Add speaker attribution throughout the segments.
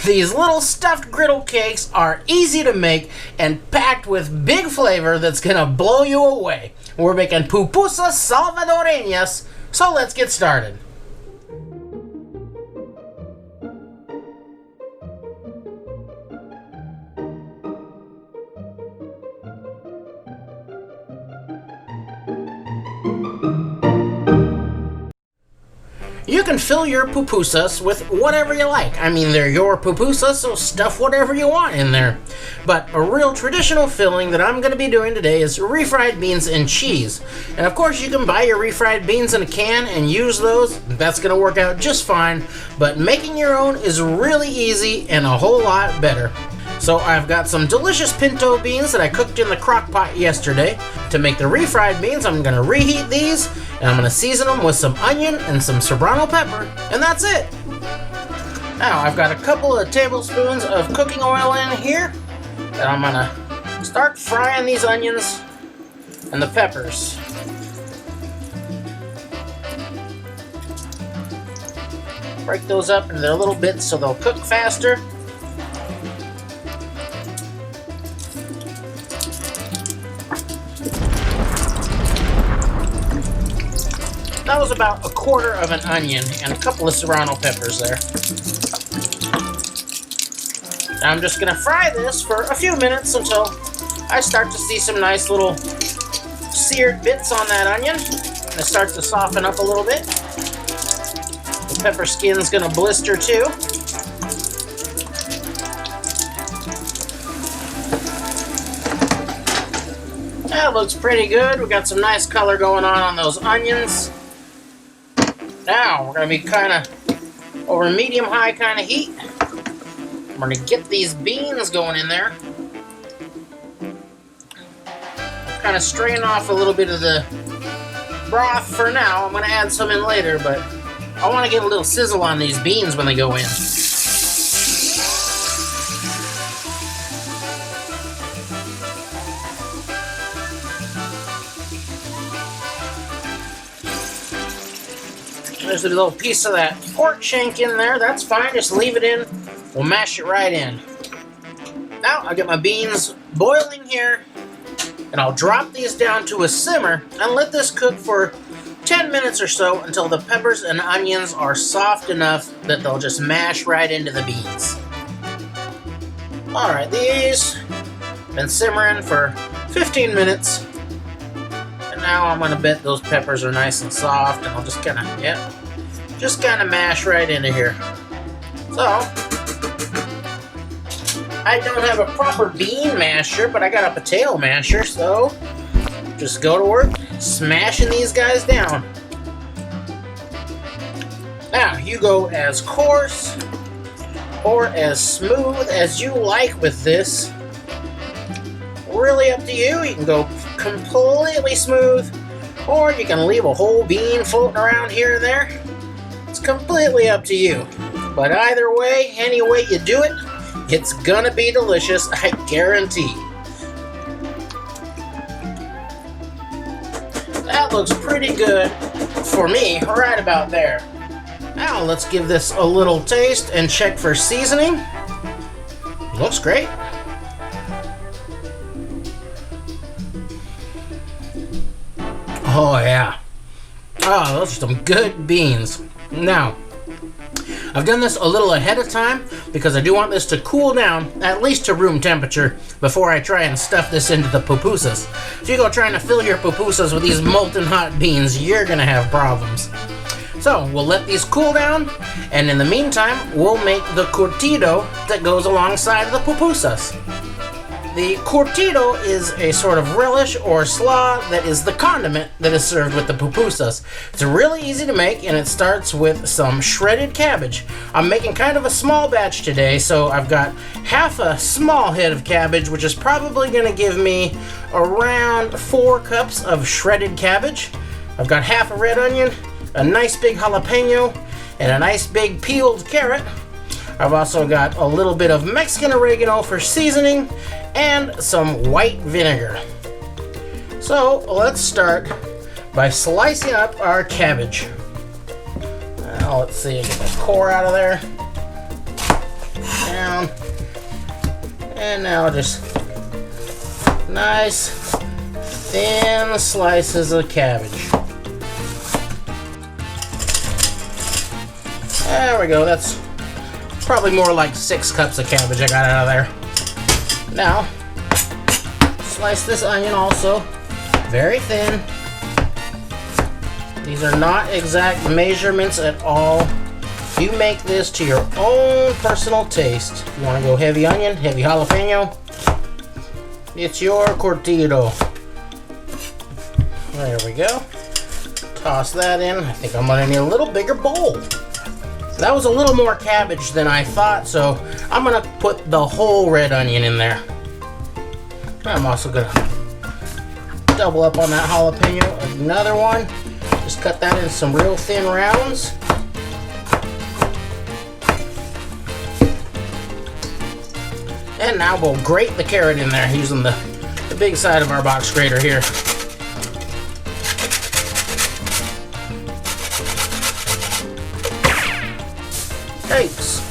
Speaker 1: These little stuffed griddle cakes are easy to make and packed with big flavor that's gonna blow you away. We're making pupusas salvadoreñas, so let's get started. You can fill your pupusas with whatever you like. I mean, they're your pupusas, so stuff whatever you want in there. But a real traditional filling that I'm going to be doing today is refried beans and cheese. And of course, you can buy your refried beans in a can and use those. That's going to work out just fine. But making your own is really easy and a whole lot better. So I've got some delicious pinto beans that I cooked in the crock pot yesterday. To make the refried beans, I'm going to reheat these, and I'm going to season them with some onion and some Serrano pepper, and that's it. Now I've got a couple of tablespoons of cooking oil in here, and I'm going to start frying these onions and the peppers. Break those up into their little bits so they'll cook faster. That was about a quarter of an onion and a couple of Serrano peppers there. Now I'm just going to fry this for a few minutes until I start to see some nice little seared bits on that onion. And it starts to soften up a little bit. The pepper skin's going to blister too. That looks pretty good. We got some nice color going on those onions. Now, we're going to be kind of over medium-high kind of heat. I'm going to get these beans going in there. Kind of strain off a little bit of the broth for now. I'm going to add some in later, but I want to get a little sizzle on these beans when they go in. There's a little piece of that pork shank in there. That's fine. Just leave it in. We'll mash it right in. Now I'll get my beans boiling here, and I'll drop these down to a simmer and let this cook for 10 minutes or so until the peppers and onions are soft enough that they'll just mash right into the beans. Alright, these been simmering for 15 minutes. And now I'm gonna bet those peppers are nice and soft, and I'll just kind of mash right into here. So I don't have a proper bean masher, but I got a potato masher, so just go to work smashing these guys down. Now you go as coarse or as smooth as you like with this. Really up to you. You can go completely smooth, or you can leave a whole bean floating around here and there. It's completely up to you. But either way, any way you do it, it's gonna be delicious, I guarantee. That looks pretty good for me, right about there. Now let's give this a little taste and check for seasoning. Looks great. Oh yeah. Oh, those are some good beans. Now, I've done this a little ahead of time because I do want this to cool down, at least to room temperature, before I try and stuff this into the pupusas. If you go trying to fill your pupusas with these molten hot beans, you're gonna have problems. So, we'll let these cool down, and in the meantime, we'll make the curtido that goes alongside the pupusas. The curtido is a sort of relish or slaw that is the condiment that is served with the pupusas. It's really easy to make, and it starts with some shredded cabbage. I'm making kind of a small batch today, so I've got half a small head of cabbage, which is probably going to give me around 4 cups of shredded cabbage. I've got half a red onion, a nice big jalapeno, and a nice big peeled carrot. I've also got a little bit of Mexican oregano for seasoning and some white vinegar. So let's start by slicing up our cabbage. Now let's see, get the core out of there. down. And now just nice thin slices of cabbage. There we go. That's probably more like 6 cups of cabbage I got out of there. Now, slice this onion also very thin. These are not exact measurements at all. You make this to your own personal taste. If you want to go heavy onion, heavy jalapeno, it's your curtido. There we go. Toss that in. I think I'm gonna need a little bigger bowl. That was a little more cabbage than I thought, so I'm gonna put the whole red onion in there. I'm also gonna double up on that jalapeno. Another one. Just cut that in some real thin rounds. And now we'll grate the carrot in there using the big side of our box grater here. Yikes.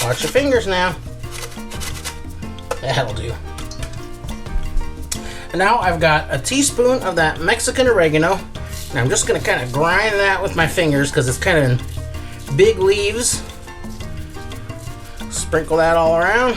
Speaker 1: Watch your fingers now. That'll do. And now I've got a teaspoon of that Mexican oregano. And I'm just going to kind of grind that with my fingers because it's kind of in big leaves. Sprinkle that all around.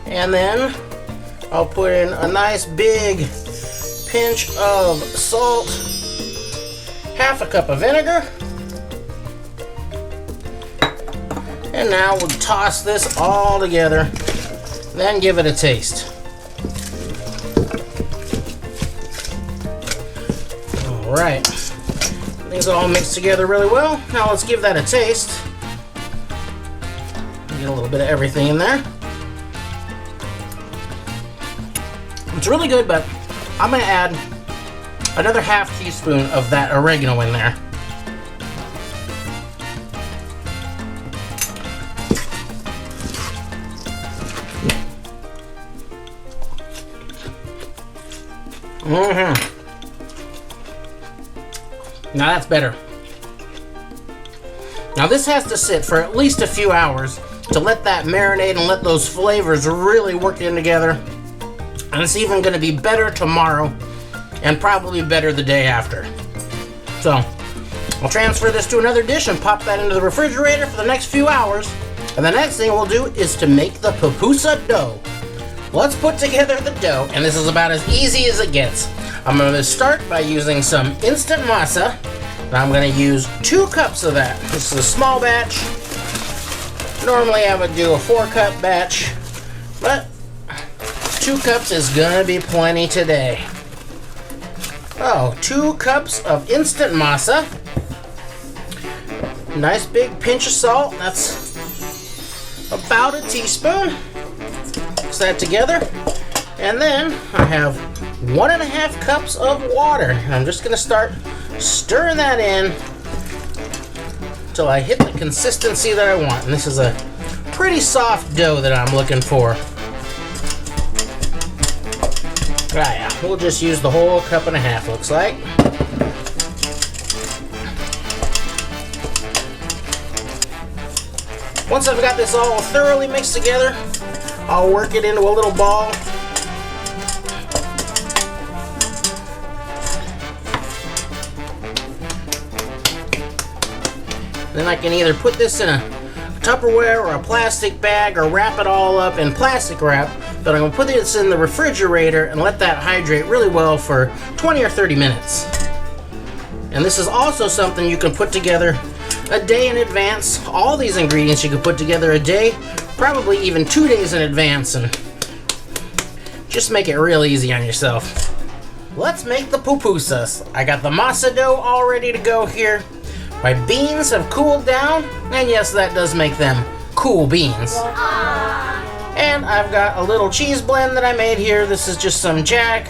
Speaker 1: And then I'll put in a nice big pinch of salt, half a cup of vinegar. And now we'll toss this all together, then give it a taste. Alright, things all mixed together really well. Now let's give that a taste. Get a little bit of everything in there. It's really good, but I'm going to add another half teaspoon of that oregano in there. Now that's better. Now this has to sit for at least a few hours to let that marinate and let those flavors really work in together. And it's even going to be better tomorrow and probably better the day after. So I'll transfer this to another dish and pop that into the refrigerator for the next few hours. And the next thing we'll do is to make the pupusa dough. Let's put together the dough, and this is about as easy as it gets. I'm going to start by using some instant masa, and I'm going to use 2 cups of that. This is a small batch. Normally I would do a 4-cup batch, but 2 cups is going to be plenty today. Oh, 2 cups of instant masa. Nice big pinch of salt. That's about a teaspoon. Mix that together. And then I have 1.5 cups of water. I'm just going to start stirring that in until I hit the consistency that I want. And this is a pretty soft dough that I'm looking for. Yeah, we'll just use the whole 1.5 cups, looks like. Once I've got this all thoroughly mixed together, I'll work it into a little ball. Then I can either put this in a Tupperware or a plastic bag or wrap it all up in plastic wrap. But I'm going to put this in the refrigerator and let that hydrate really well for 20 or 30 minutes. And this is also something you can put together a day in advance. All these ingredients you can put together a day, probably even 2 days in advance, and just make it real easy on yourself. Let's make the pupusas. I got the masa dough all ready to go here. My beans have cooled down, and yes, that does make them cool beans. And I've got a little cheese blend that I made here. This is just some jack,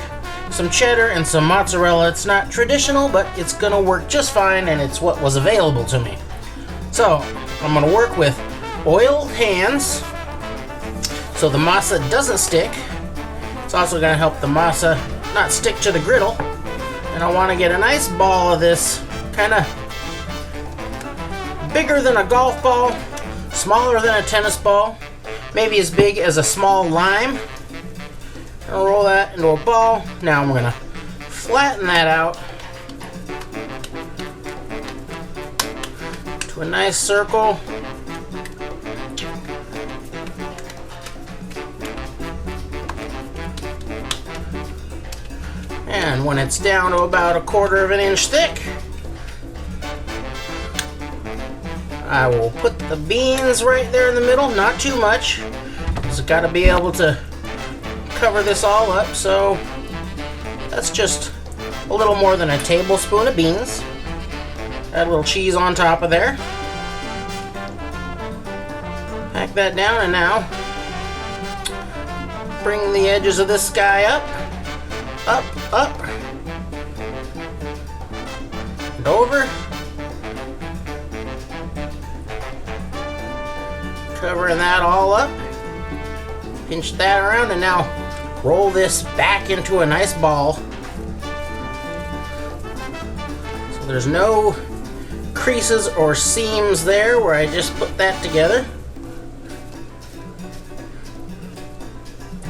Speaker 1: some cheddar, and some mozzarella. It's not traditional, but it's gonna work just fine, and it's what was available to me. So I'm gonna work with oiled hands so the masa doesn't stick. It's also gonna help the masa not stick to the griddle. And I wanna get a nice ball of this kind of bigger than a golf ball, smaller than a tennis ball, maybe as big as a small lime. I'll roll that into a ball. Now I'm gonna flatten that out to a nice circle. And when it's down to about 1/4 of an inch thick, I will put the beans right there in the middle, not too much. Just got to be able to cover this all up, so that's just a little more than a tablespoon of beans. Add a little cheese on top of there. Pack that down, and now bring the edges of this guy up, up, and over. Covering that all up. Pinch that around, and now roll this back into a nice ball. So there's no creases or seams there where I just put that together.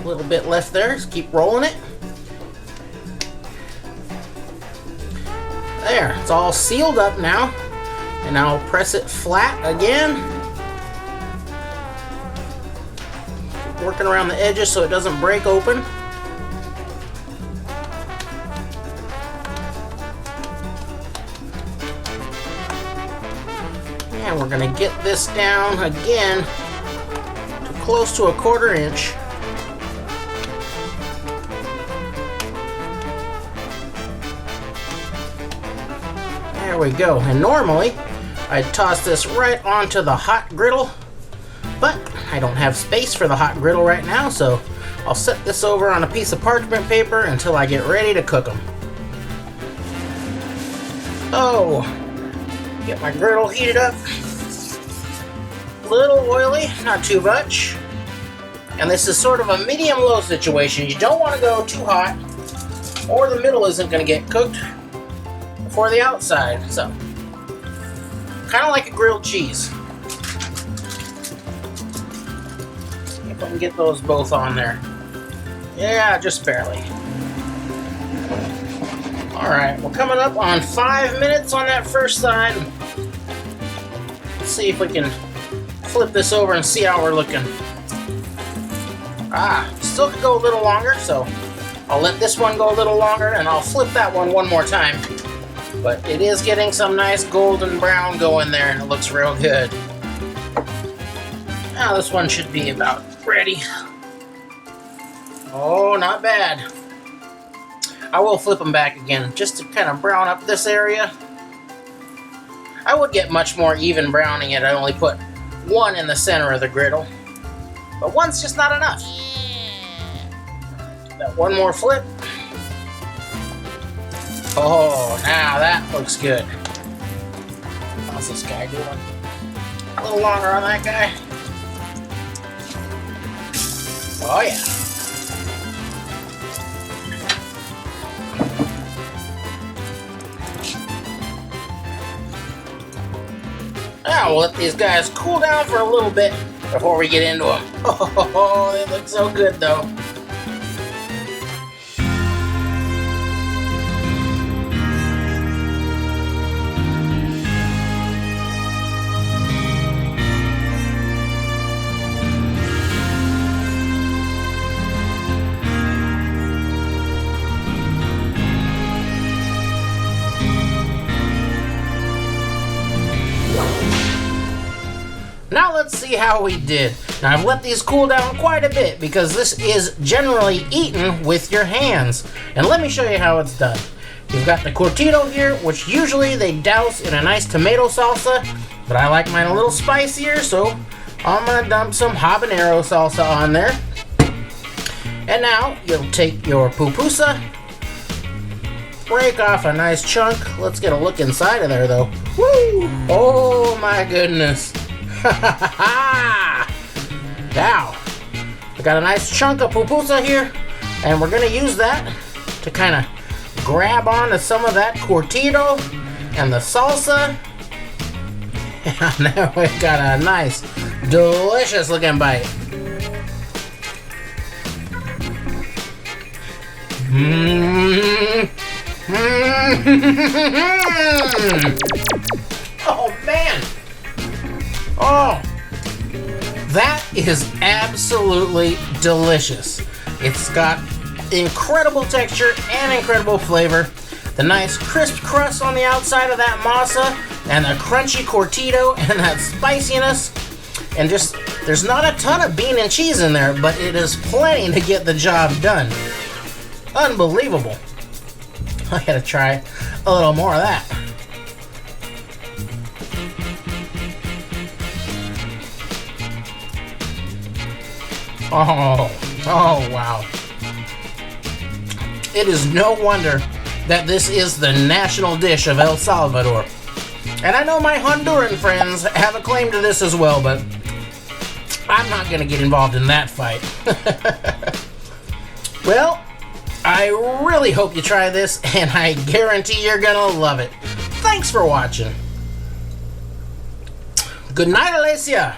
Speaker 1: A little bit left there, just keep rolling it. There, it's all sealed up now. And I'll press it flat again. Working around the edges so it doesn't break open. And we're gonna get this down again to close to 1/4 inch. There we go. And normally I'd toss this right onto the hot griddle, but I don't have space for the hot griddle right now, so I'll set this over on a piece of parchment paper until I get ready to cook them. Oh, get my griddle heated up. A little oily, not too much. And this is sort of a medium-low situation. You don't want to go too hot, or the middle isn't going to get cooked before the outside. So, kind of like a grilled cheese. If I can get those both on there. Yeah, just barely. Alright, we're coming up on 5 minutes on that first side. Let's see if we can flip this over and see how we're looking. Still could go a little longer, so I'll let this one go a little longer and I'll flip that one more time. But it is getting some nice golden brown going there and it looks real good. Now this one should be about ready. Oh, not bad. I will flip them back again just to kind of brown up this area. I would get much more even browning it. I only put one in the center of the griddle. But one's just not enough. That one more flip. Oh, now that looks good. How's this guy doing? A little longer on that guy. Oh yeah. Now we'll let these guys cool down for a little bit before we get into them. Oh, they look so good though. Now let's see how we did. Now I've let these cool down quite a bit because this is generally eaten with your hands. And let me show you how it's done. You've got the curtido here, which usually they douse in a nice tomato salsa, but I like mine a little spicier, so I'm gonna dump some habanero salsa on there. And now you'll take your pupusa, break off a nice chunk. Let's get a look inside of there though. Woo! Oh my goodness. Now, we got a nice chunk of pupusa here, and we're gonna use that to kind of grab onto some of that curtido and the salsa. And now we've got a nice, delicious looking bite. Oh man! Oh, that is absolutely delicious. It's got incredible texture and incredible flavor. The nice crisp crust on the outside of that masa, and the crunchy curtido, and that spiciness. And just, there's not a ton of bean and cheese in there, but it is plenty to get the job done. Unbelievable. I gotta try a little more of that. Oh wow. It is no wonder that this is the national dish of El Salvador. And I know my Honduran friends have a claim to this as well, but I'm not going to get involved in that fight. Well, I really hope you try this, and I guarantee you're going to love it. Thanks for watching. Good night, Alicia.